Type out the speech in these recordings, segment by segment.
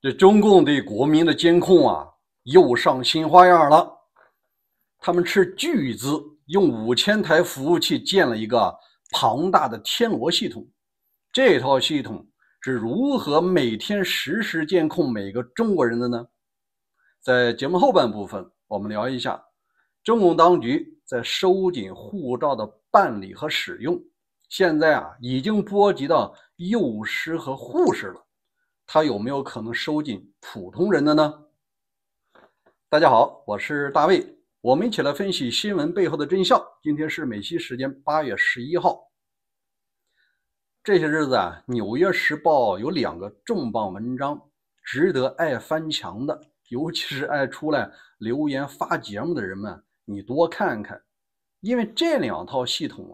这中共对国民的监控啊，又上新花样了。他们斥巨资，用5000台服务器建了一个庞大的天罗系统。这套系统是如何每天实时监控每个中国人的呢？在节目后半部分，我们聊一下中共当局在收紧护照的办理和使用，现在已经波及到幼师和护士了。它有没有可能收紧普通人的呢？大家好，我是大卫，我们一起来分析新闻背后的真相。今天是美西时间8月11号。这些日子《纽约时报》有2个重磅文章，值得爱翻墙的，尤其是爱出来留言发节目的人们，你多看看。因为这2套系统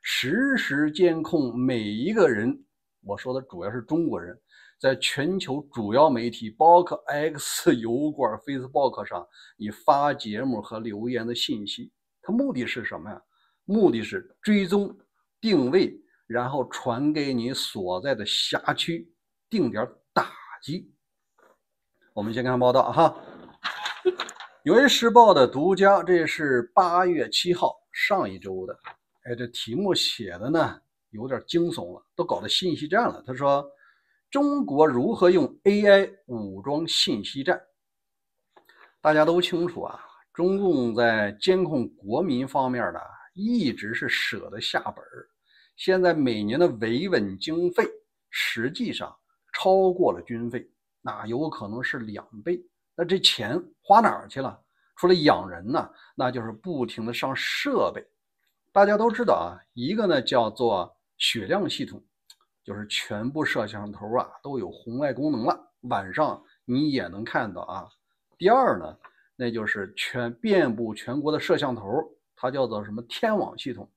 实时监控每一个人，我说的主要是中国人，在全球主要媒体包括 X、油管、Facebook 上你发节目和留言的信息。它目的是什么呀？目的是追踪、定位，然后传给你所在的辖区，定点打击。我们先看报道哈。纽约时报的独家，这是8月7号，上一周的。这题目写的呢有点惊悚了，都搞到信息战了。他说中国如何用 AI 武装信息战。大家都清楚中共在监控国民方面的一直是舍得下本，现在每年的维稳经费实际上超过了军费，那有可能是2倍。那这钱花哪儿去了？除了养人呢，那就是不停的上设备。大家都知道一个呢叫做雪亮系统，就是全部摄像头都有红外功能了，晚上你也能看到第二呢，那就是遍布全国的摄像头，它叫做什么天网系统。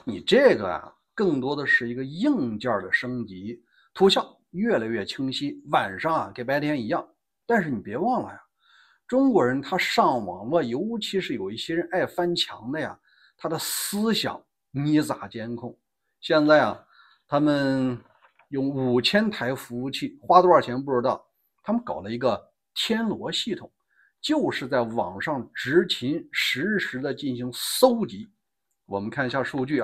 你这个更多的是一个硬件的升级，图像越来越清晰，晚上跟白天一样。但是你别忘了中国人他上网络，尤其是有一些人爱翻墙的他的思想你咋监控？现在他们用5000台服务器，花多少钱不知道，他们搞了一个天罗系统，就是在网上执勤实时的进行搜集。我们看一下数据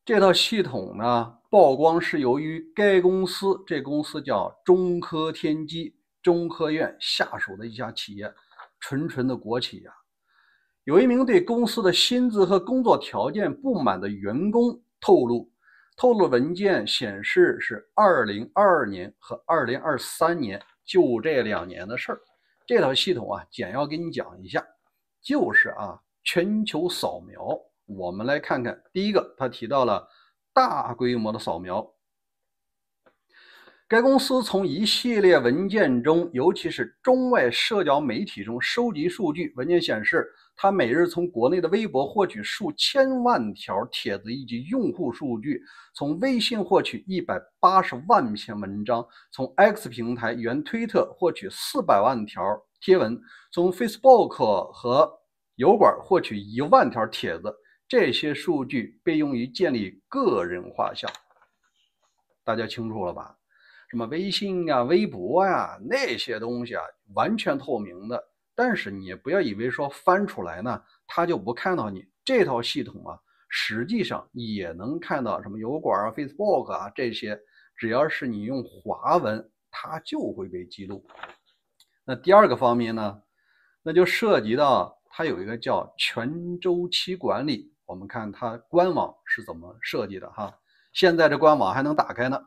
这套系统呢曝光是由于该公司，这公司叫中科天基，中科院下属的一家企业，纯的国企有一名对公司的薪资和工作条件不满的员工透露文件显示是2022年和2023年，就这2年的事儿。这套系统简要给你讲一下，就是全球扫描。我们来看看，第一个他提到了大规模的扫描。该公司从一系列文件中，尤其是中外社交媒体中收集数据。文件显示，它每日从国内的微博获取数千万条帖子以及用户数据，从微信获取180万篇文章，从 X 平台原推特获取400万条贴文，从 Facebook 和油管获取1万条帖子。这些数据被用于建立个人画像。大家清楚了吧？什么微信微博那些东西完全透明的，但是你也不要以为说翻出来呢，他就不看到你。这套系统实际上也能看到什么油管Facebook这些，只要是你用华文，它就会被记录。那第二个方面呢，那就涉及到它有一个叫全周期管理。我们看它官网是怎么设计的现在这官网还能打开呢。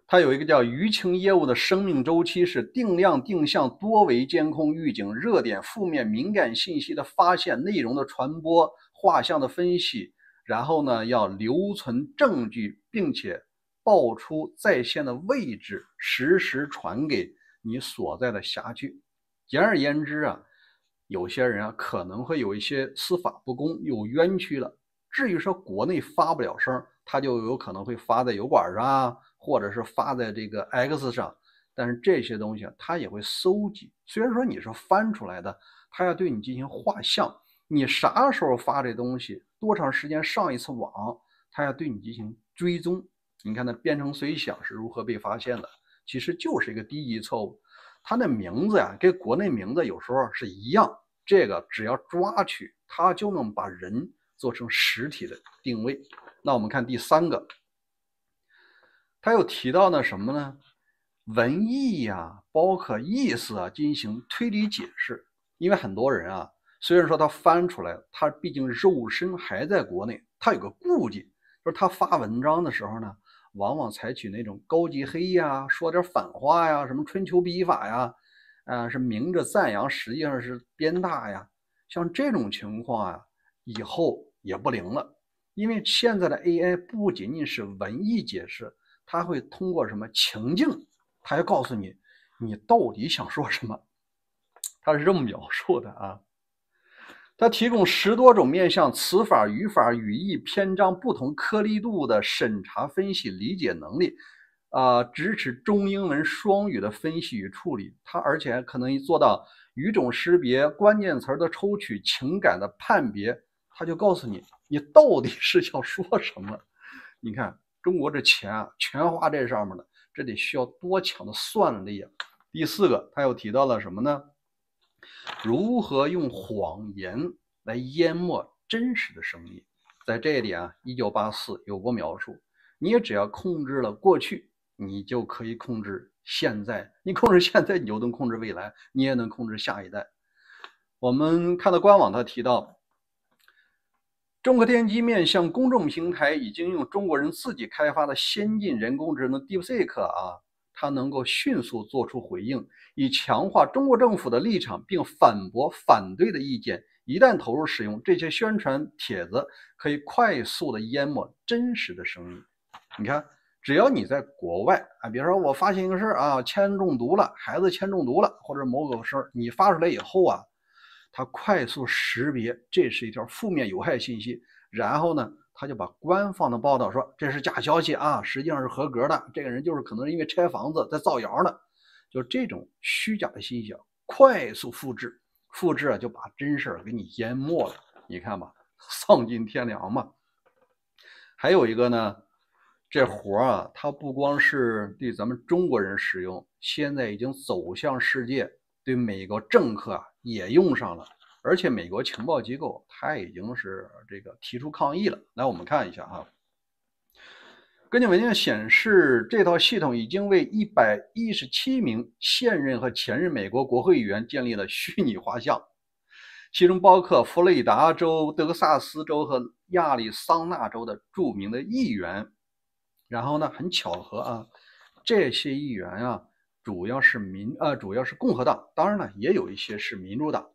它有一个叫舆情业务的生命周期，是定量定向多维监控预警、热点负面敏感信息的发现、内容的传播、画像的分析，然后呢要留存证据，并且报出在线的位置，实时传给你所在的辖区。简而言之有些人可能会有一些司法不公，有冤屈了。至于说国内发不了声，他就有可能会发在油管上或者是发在这个 X 上，但是这些东西他也会搜集。虽然说你是翻出来的，他要对你进行画像，你啥时候发这东西，多长时间上一次网，他要对你进行追踪。你看那编程随想是如何被发现的，其实就是一个低级错误。它的名字呀，跟国内名字有时候是一样，这个只要抓取，它就能把人做成实体的定位。那我们看第3个，他又提到呢什么呢？文意呀，包括意思啊，进行推理解释。因为很多人啊，虽然说他翻出来，他毕竟肉身还在国内，他有个顾忌，就是他发文章的时候呢，往往采取那种高级黑呀，说点反话呀，什么春秋笔法呀，是明着赞扬，实际上是鞭挞呀。像这种情况啊，以后也不灵了，因为现在的 AI 不仅仅是文意解释，它会通过什么情境，它要告诉你你到底想说什么。它是这么描述的啊，它提供10多种面向词法、语法、语义、篇章不同颗粒度的审查、分析、理解能力，支持中英文双语的分析与处理。它而且还可能做到语种识别、关键词的抽取、情感的判别。它就告诉你，你到底是想说什么。你看中国这钱啊，全花这上面了，这得需要多强的算力啊。第4个，他又提到了什么呢？如何用谎言来淹没真实的生意。在这一点啊，1984有过描述。你也只要控制了过去，你就可以控制现在。你控制现在，你就能控制未来，你也能控制下一代。我们看到官网，他提到中国电机面向公众平台已经用中国人自己开发的先进人工智能 DeepSeek 啊，它能够迅速做出回应，以强化中国政府的立场，并反驳反对的意见。一旦投入使用，这些宣传帖子可以快速的淹没真实的声音。你看，只要你在国外啊，比如说我发现一个事儿啊，铅中毒了，孩子铅中毒了，或者某个事儿，你发出来以后啊，它快速识别这是一条负面有害信息，然后呢，他就把官方的报道说这是假消息啊，实际上是合格的，这个人就是可能因为拆房子在造谣呢，就这种虚假的信息啊，快速复制啊，就把真事儿给你淹没了。你看吧，丧尽天良嘛。还有一个呢，这活啊，它不光是对咱们中国人使用，现在已经走向世界，对美国政客啊也用上了，而且美国情报机构它已经是这个提出抗议了。来，我们看一下哈。根据文件显示，这套系统已经为117名现任和前任美国国会议员建立了虚拟画像，其中包括佛罗里达州、德克萨斯州和亚利桑那州的著名的议员。然后呢，很巧合啊，这些议员啊，主要是共和党，当然了，也有一些是民主党。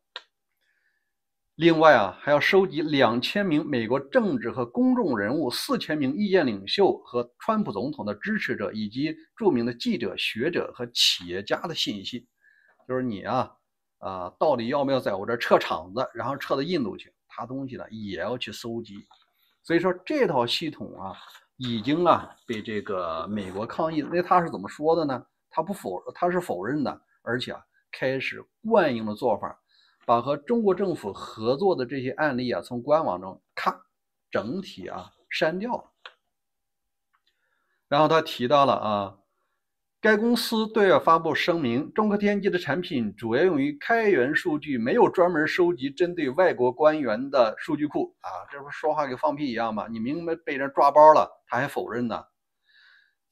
另外啊，还要收集2000名美国政治和公众人物、4000名意见领袖和川普总统的支持者，以及著名的记者、学者和企业家的信息。就是你到底要不要在我这撤场子，然后撤到印度去？他东西呢也要去搜集。所以说这套系统啊，已经被这个美国抗议。那他是怎么说的呢？他是否认的，而且开始惯用的做法。把和中国政府合作的这些案例从官网中整体删掉了。然后他提到了该公司对外发布声明，中科天机的产品主要用于开源数据，没有专门收集针对外国官员的数据库这不说话跟放屁一样吗？你明明被人抓包了，他还否认呢。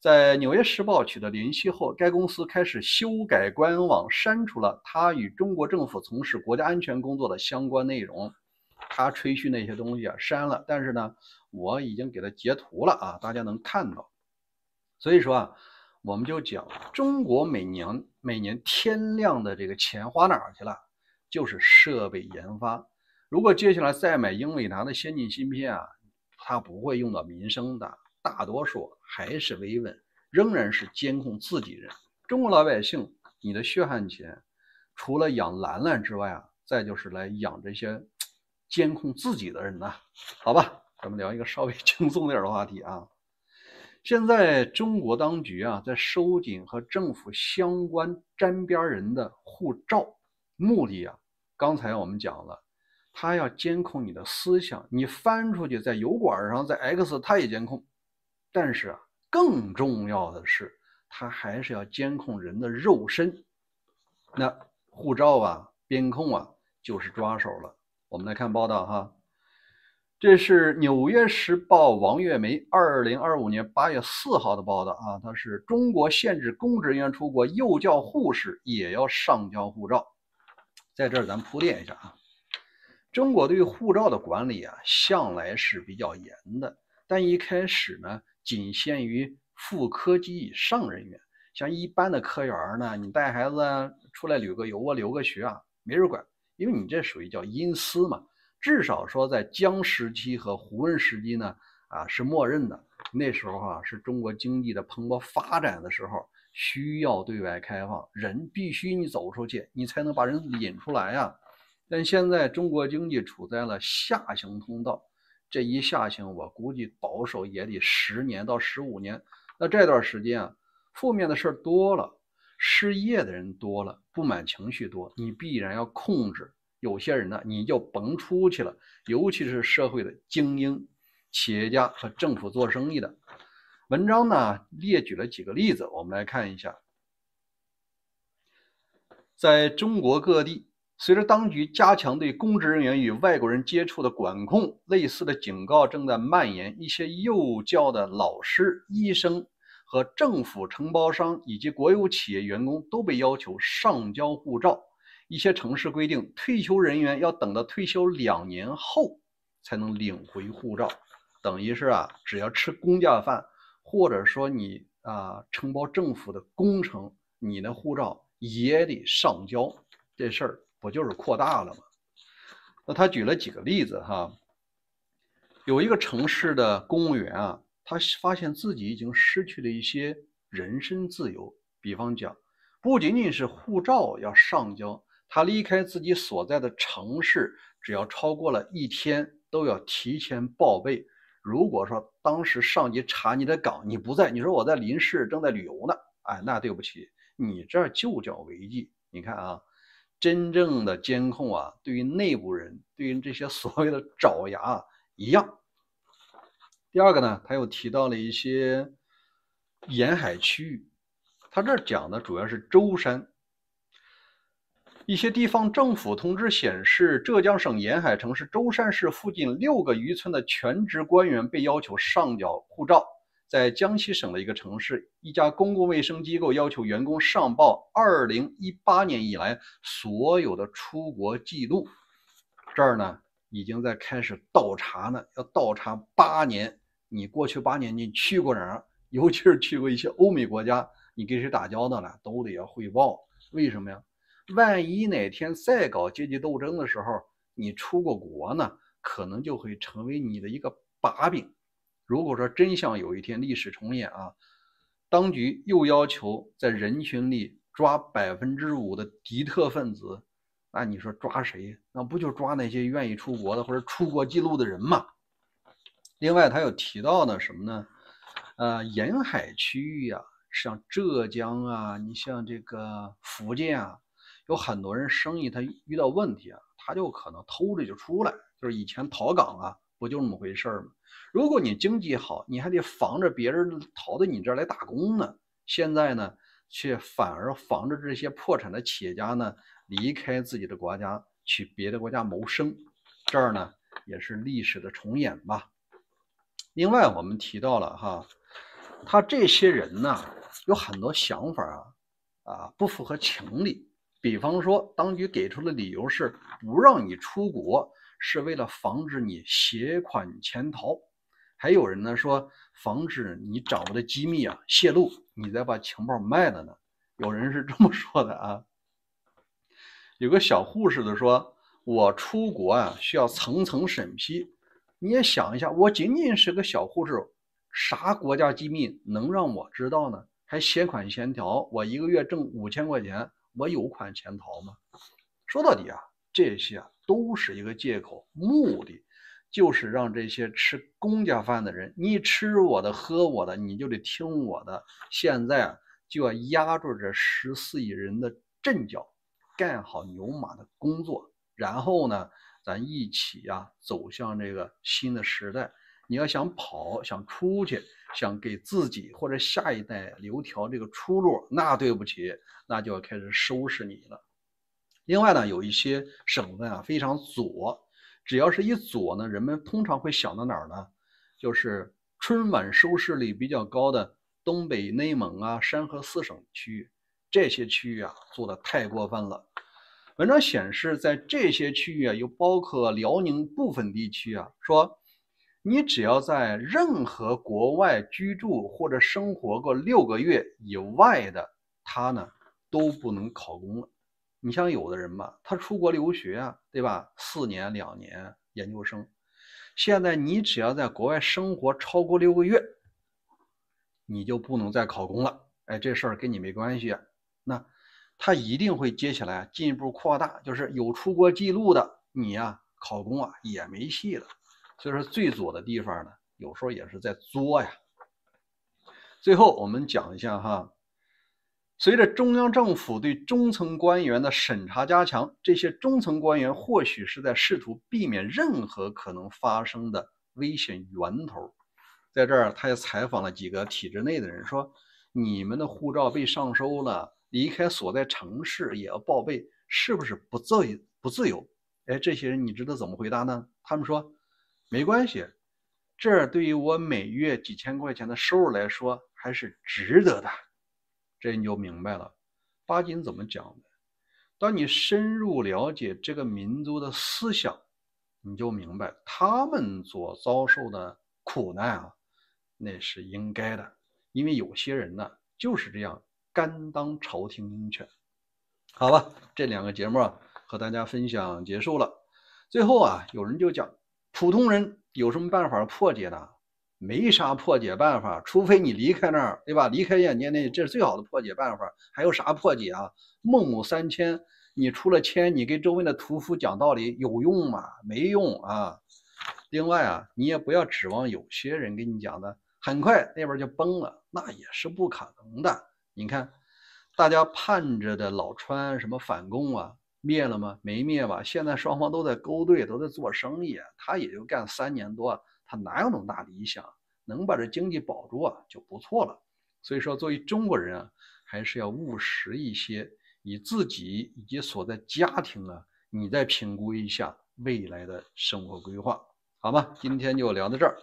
在《纽约时报》取得联系后，该公司开始修改官网，删除了他与中国政府从事国家安全工作的相关内容。他吹嘘那些东西删了，但是呢，我已经给他截图了大家能看到。所以说我们就讲中国每年天量的这个钱花哪儿去了？就是设备研发。如果接下来再买英伟达的先进芯片它不会用到民生的。大多数还是维稳，仍然是监控自己人。中国老百姓，你的血汗钱，除了养兰兰之外再就是来养这些监控自己的人呢。好吧，咱们聊一个稍微轻松点的话题现在中国当局在收紧和政府相关沾边人的护照，目的刚才我们讲了，他要监控你的思想，你翻出去在油管上，在 X 他也监控。但是更重要的是，它还是要监控人的肉身。那护照啊，边控啊，就是抓手了。我们来看报道哈，这是《纽约时报》王月梅2025年8月4号的报道啊，它是中国限制公职人员出国，幼教护士也要上交护照。在这儿咱铺垫一下啊，中国对护照的管理啊，向来是比较严的，但一开始呢，仅限于副科级以上人员。像一般的科员呢，你带孩子出来旅个游啊、留个学啊，没人管，因为你这属于叫阴私嘛。至少说在江时期和胡温时期呢，是默认的。那时候啊，是中国经济的蓬勃发展的时候，需要对外开放，人必须你走出去，你才能把人引出来呀。但现在中国经济处在了下行通道，这一下行，我估计保守也得10年到15年。那这段时间啊，负面的事儿多了，失业的人多了，不满情绪多，你必然要控制。有些人呢，你就甭出去了，尤其是社会的精英、企业家和政府做生意的。文章呢列举了几个例子，我们来看一下。在中国各地，随着当局加强对公职人员与外国人接触的管控，类似的警告正在蔓延。一些幼教的老师、医生和政府承包商以及国有企业员工都被要求上交护照。一些城市规定，退休人员要等到退休2年后才能领回护照，等于是只要吃公家饭，或者说你承包政府的工程，你的护照也得上交。这事儿不就是扩大了吗？那他举了几个例子哈，有一个城市的公务员他发现自己已经失去了一些人身自由，比方讲，不仅仅是护照要上交，他离开自己所在的城市，只要超过了1天，都要提前报备。如果说当时上级查你的岗，你不在，你说我在邻市正在旅游呢，那对不起，你这就叫违纪。你看真正的监控对于内部人，对于这些所谓的爪牙一样。第二个呢，他又提到了一些沿海区域，他这儿讲的主要是舟山。一些地方政府通知显示，浙江省沿海城市舟山市附近6个渔村的全职官员被要求上缴护照。在江西省的一个城市，一家公共卫生机构要求员工上报2018年以来所有的出国记录。这儿呢，已经在开始倒查呢，要倒查8年。你过去8年你去过哪儿？尤其是去过一些欧美国家，你跟谁打交道了，都得要汇报。为什么呀？万一哪天再搞阶级斗争的时候，你出过国呢，可能就会成为你的一个把柄。如果说真像有一天历史重演当局又要求在人群里抓5%的敌特分子，那你说抓谁？那不就抓那些愿意出国的或者出国记录的人吗？另外他有提到呢什么呢？沿海区域像浙江你像这个福建有很多人生意他遇到问题他就可能偷着就出来，就是以前逃港不就那么回事吗？如果你经济好，你还得防着别人逃到你这儿来打工呢。现在呢，却反而防着这些破产的企业家呢离开自己的国家去别的国家谋生。这儿呢也是历史的重演吧。另外我们提到了他这些人呢有很多想法不符合情理。比方说，当局给出的理由是不让你出国，是为了防止你携款潜逃。还有人呢说，防止你掌握的机密泄露，你再把情报卖了呢。有人是这么说的有个小护士的说，我出国需要层层审批。你也想一下，我仅仅是个小护士，啥国家机密能让我知道呢？还携款潜逃，我一个月挣5000块钱，我有款潜逃吗？说到底这些都是一个借口，目的就是让这些吃公家饭的人，你吃我的喝我的，你就得听我的。现在就要压住这14亿人的阵脚，干好牛马的工作，然后呢咱一起走向这个新的时代，你要想跑，想出去，想给自己或者下一代留条这个出路，那对不起，那就要开始收拾你了。另外呢，有一些省份啊非常左，只要是一左呢，人们通常会想到哪儿呢？就是春晚收视率比较高的东北、内蒙啊、山河四省区域，这些区域啊做的太过分了。文章显示，在这些区域啊，又包括辽宁部分地区啊，说你只要在任何国外居住或者生活过6个月以外的，他呢都不能考公了。你像有的人吧，他出国留学啊，对吧？4年、2年研究生，现在你只要在国外生活超过6个月，你就不能再考公了。哎，这事儿跟你没关系啊。那他一定会接下来进一步扩大，就是有出国记录的，你呀考公啊也没戏了。所以说最左的地方呢，有时候也是在作呀。最后我们讲一下哈。随着中央政府对中层官员的审查加强，这些中层官员或许是在试图避免任何可能发生的危险源头。在这儿，他也采访了几个体制内的人，说：“你们的护照被上收了，离开所在城市也要报备，是不是不自由？”哎，这些人你知道怎么回答呢？他们说：“没关系，这对于我每月几千块钱的收入来说，还是值得的。”这你就明白了，巴金怎么讲的？当你深入了解这个民族的思想，你就明白他们所遭受的苦难啊，那是应该的。因为有些人呢，就是这样甘当朝廷鹰犬。好吧，这2个节目啊，和大家分享结束了。最后啊，有人就讲，普通人有什么办法破解呢？没啥破解办法，除非你离开那儿，对吧？离开眼界内，这是最好的破解办法。还有啥破解啊？孟母三迁，你出了迁，你给周围的屠夫讲道理有用吗？没用啊。另外啊，你也不要指望有些人跟你讲的很快那边就崩了，那也是不可能的。你看，大家盼着的老川什么反共啊，灭了吗？没灭吧？现在双方都在勾兑，都在做生意，他也就干3年多。他哪有那么大理想？能把这经济保住啊，就不错了。所以说，作为中国人啊，还是要务实一些，以自己以及所在家庭啊，你再评估一下未来的生活规划，好吗？今天就聊到这儿。